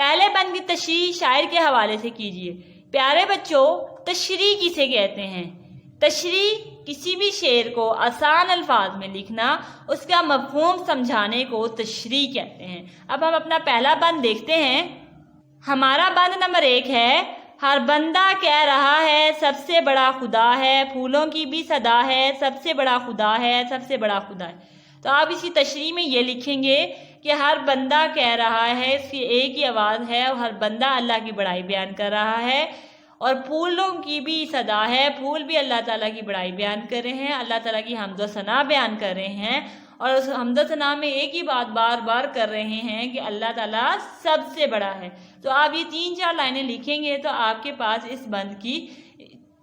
پہلے بند کی تشریح شاعر کے حوالے سے کیجیے۔ پیارے بچوں، تشریح کسے کہتے ہیں؟ تشریح کسی بھی شعر کو آسان الفاظ میں لکھنا، اس کا مفہوم سمجھانے کو تشریح کہتے ہیں۔ اب ہم اپنا پہلا بند دیکھتے ہیں۔ ہمارا بند نمبر 1 ہے، ہر بندہ کہہ رہا ہے سب سے بڑا خدا ہے، پھولوں کی بھی صدا ہے، سب سے بڑا خدا ہے، سب سے بڑا خدا ہے۔ تو آپ اسی تشریح میں یہ لکھیں گے کہ ہر بندہ کہہ رہا ہے، اس کی ایک ہی آواز ہے، اور ہر بندہ اللہ کی بڑائی بیان کر رہا ہے، اور پھولوں کی بھی صدا ہے، پھول بھی اللہ تعالیٰ کی بڑائی بیان کر رہے ہیں، اللہ تعالیٰ کی حمد و ثنا بیان کر رہے ہیں، اور اس حمد و ثنا میں ایک ہی بات بار بار کر رہے ہیں کہ اللہ تعالیٰ سب سے بڑا ہے۔ تو آپ یہ 3-4 لائنیں لکھیں گے تو آپ کے پاس اس بند کی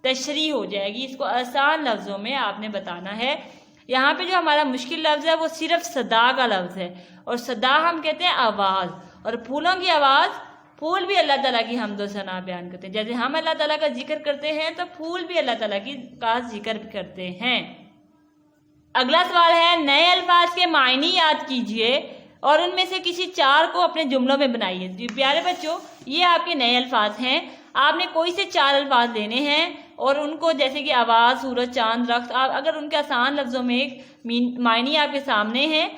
تشریح ہو جائے گی۔ اس کو آسان لفظوں میں آپ نے بتانا ہے۔ یہاں پہ جو ہمارا مشکل لفظ ہے وہ صرف صدا کا لفظ ہے، اور صدا ہم کہتے ہیں آواز، اور پھولوں کی آواز، پھول بھی اللہ تعالیٰ کی حمد و ثنا بیان کرتے ہیں۔ جیسے ہم اللہ تعالیٰ کا ذکر کرتے ہیں تو پھول بھی اللہ تعالیٰ کا ذکر کرتے ہیں۔ اگلا سوال ہے، نئے الفاظ کے معنی یاد کیجئے اور ان میں سے کسی 4 کو اپنے جملوں میں بنائیے۔ جی پیارے بچوں، یہ آپ کے نئے الفاظ ہیں۔ آپ نے کوئی سے 4 الفاظ لینے ہیں اور ان کو جیسے کہ آواز، سورج، چاند، درخت، آپ اگر ان کے آسان لفظوں میں معنی آپ کے سامنے ہیں،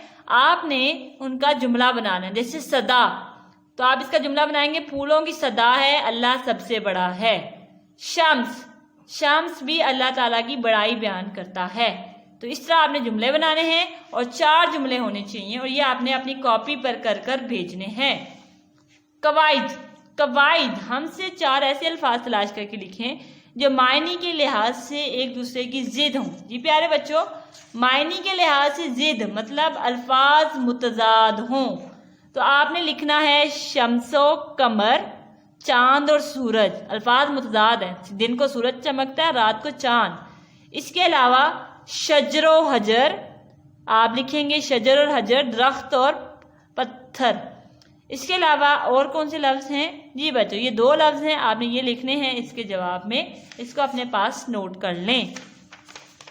آپ نے ان کا جملہ بنانا ہے۔ جیسے صدا، تو آپ اس کا جملہ بنائیں گے، پھولوں کی صدا ہے، اللہ سب سے بڑا ہے۔ شمس، شمس بھی اللہ تعالیٰ کی بڑائی بیان کرتا ہے۔ تو اس طرح آپ نے جملے بنانے ہیں اور 4 جملے ہونے چاہیے، اور یہ آپ نے اپنی کاپی پر کر بھیجنے ہیں۔ قواعد، قواعد ہم سے 4 ایسے الفاظ تلاش کر کے لکھیں جو معنی کے لحاظ سے ایک دوسرے کی ضد ہوں۔ جی پیارے بچوں، معنی کے لحاظ سے ضد مطلب الفاظ متضاد ہوں۔ تو آپ نے لکھنا ہے شمس و قمر، چاند اور سورج، الفاظ متضاد ہیں، دن کو سورج چمکتا ہے، رات کو چاند۔ اس کے علاوہ شجر و حجر، آپ لکھیں گے شجر اور حجر، درخت اور پتھر۔ اس کے علاوہ اور کون سے لفظ ہیں؟ جی بچوں، یہ 2 لفظ ہیں، آپ نے یہ لکھنے ہیں اس کے جواب میں، اس کو اپنے پاس نوٹ کر لیں۔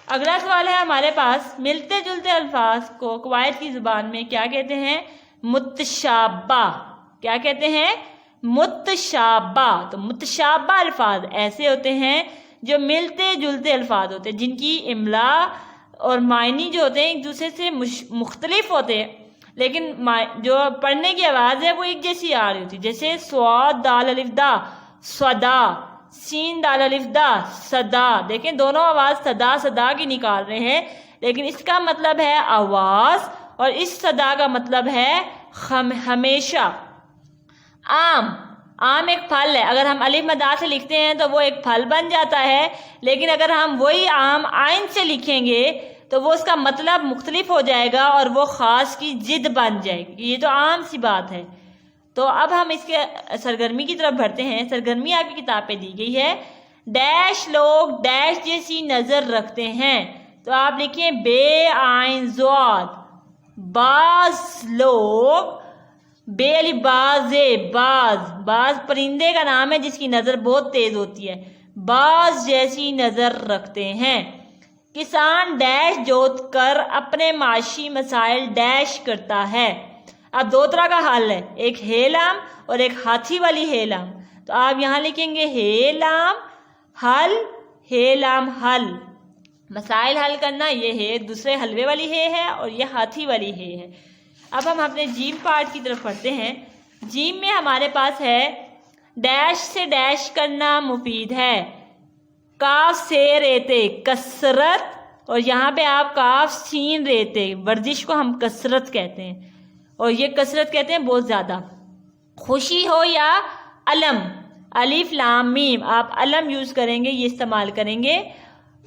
اگلا سوال ہے ہمارے پاس، ملتے جلتے الفاظ کو قواعد کی زبان میں کیا کہتے ہیں؟ متشابہ۔ کیا کہتے ہیں؟ متشابہ۔ تو متشابہ الفاظ ایسے ہوتے ہیں جو ملتے جلتے الفاظ ہوتے ہیں، جن کی املا اور معنی جو ہوتے ہیں ایک دوسرے سے مختلف ہوتے ہیں، لیکن جو پڑھنے کی آواز ہے وہ ایک جیسی آ رہی ہوتی ہے۔ جیسے صاد دال الف دا، صدا، سین دال الف دا، صدا۔ دیکھیں دونوں آواز صدا صدا کی نکال رہے ہیں، لیکن اس کا مطلب ہے آواز، اور اس صدا کا مطلب ہے ہمیشہ۔ آم، آم ایک پھل ہے، اگر ہم الف مد سے لکھتے ہیں تو وہ ایک پھل بن جاتا ہے، لیکن اگر ہم وہی آم عین سے لکھیں گے تو وہ اس کا مطلب مختلف ہو جائے گا اور وہ خاص کی ضد بن جائے گی۔ یہ تو عام سی بات ہے۔ تو اب ہم اس کے سرگرمی کی طرف بڑھتے ہیں۔ سرگرمی آپ کی کتاب پہ دی گئی ہے، ڈیش لوگ ڈیش جیسی نظر رکھتے ہیں۔ تو آپ لکھیں بے عین زواد، بعض لوگ، بے علی باز، باز پرندے کا نام ہے جس کی نظر بہت تیز ہوتی ہے، باز جیسی نظر رکھتے ہیں۔ کسان ڈیش جوت کر اپنے معاشی مسائل ڈیش کرتا ہے۔ اب 2 طرح کا حل ہے، ایک ہے لام اور ایک ہاتھی والی ہے لام۔ تو آپ یہاں لکھیں گے ہے لام حل، ہے لام حل، مسائل حل کرنا، یہ ہے دوسرے حلوے والی ہے اور یہ ہاتھی والی ہے۔ اب ہم اپنے جیم پارٹ کی طرف پڑھتے ہیں۔ جیم میں ہمارے پاس ہے ڈیش سے ڈیش کرنا مفید ہے، کاف سے ریتے کثرت، اور یہاں پہ آپ کاف سین ریتے، ورزش کو ہم کثرت کہتے ہیں، اور یہ کثرت کہتے ہیں بہت زیادہ۔ خوشی ہو یا علم، الف لام میم، آپ علم یوز کریں گے، یہ استعمال کریں گے۔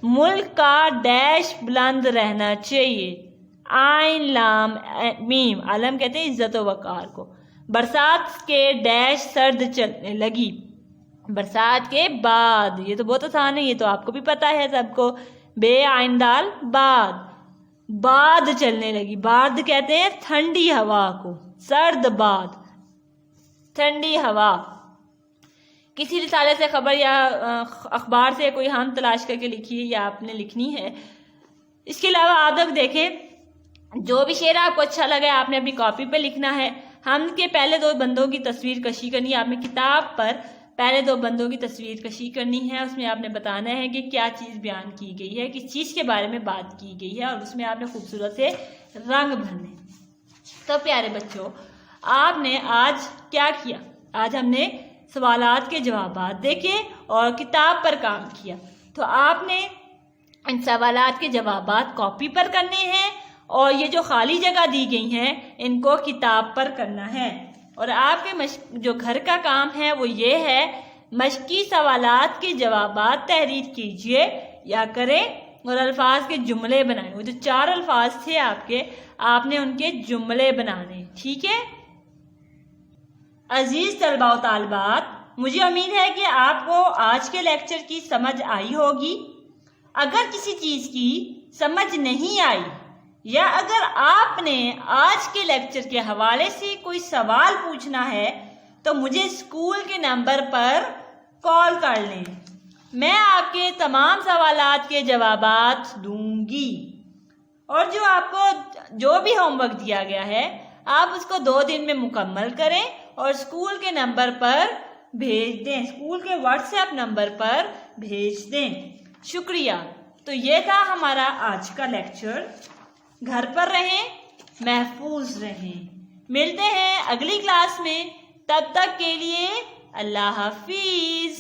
ملک کا ڈیش بلند رہنا چاہیے، عین لام میم، علم کہتے ہیں عزت و وقار کو۔ برسات کے ڈیش سرد چلنے لگی، برسات کے بعد، یہ تو بہت آسان ہے، یہ تو آپ کو بھی پتا ہے سب کو، بے عین دال بعد، بعد چلنے لگی، بعد کہتے ہیں ٹھنڈی ہوا کو، سرد بعد، ٹھنڈی ہوا۔ کسی رسالے سے خبر یا اخبار سے کوئی ہم تلاش کر کے لکھیے، یا آپ نے لکھنی ہے۔ اس کے علاوہ آپ لوگ دیکھیں، جو بھی شعر آپ کو اچھا لگے آپ نے اپنی کاپی پہ لکھنا ہے۔ ہم کے پہلے 2 بندوں کی تصویر کشی کرنی ہے. آپ نے کتاب پر پہلے 2 بندوں کی تصویر کشی کرنی ہے. اس میں آپ نے بتانا ہے کہ کیا چیز بیان کی گئی ہے, کس چیز کے بارے میں بات کی گئی ہے, اور اس میں آپ نے خوبصورت سے رنگ بھرنے. تو پیارے بچوں, آپ نے آج کیا کیا؟ آج ہم نے سوالات کے جوابات دیکھے اور کتاب پر کام کیا. تو آپ نے ان سوالات کے جوابات کاپی پر کرنے ہیں اور یہ جو خالی جگہ دی گئی ہیں ان کو کتاب پر کرنا ہے. اور آپ کے جو گھر کا کام ہے وہ یہ ہے, مشقی سوالات کے جوابات تحریر کیجئے یا کریں اور الفاظ کے جملے بنائیں. وہ جو 4 الفاظ تھے آپ کے, آپ نے ان کے جملے بنانے. ٹھیک ہے عزیز طلباء و طالبات, مجھے امید ہے کہ آپ کو آج کے لیکچر کی سمجھ آئی ہوگی. اگر کسی چیز کی سمجھ نہیں آئی یا اگر آپ نے آج کے لیکچر کے حوالے سے کوئی سوال پوچھنا ہے تو مجھے اسکول کے نمبر پر کال کر لیں. میں آپ کے تمام سوالات کے جوابات دوں گی. اور جو آپ کو جو بھی ہوم ورک دیا گیا ہے آپ اس کو 2 دن میں مکمل کریں اور اسکول کے نمبر پر بھیج دیں, اسکول کے واٹس ایپ نمبر پر بھیج دیں. شکریہ. تو یہ تھا ہمارا آج کا لیکچر. گھر پر رہیں, محفوظ رہیں. ملتے ہیں اگلی کلاس میں. تب تک کے لیے اللہ حافظ.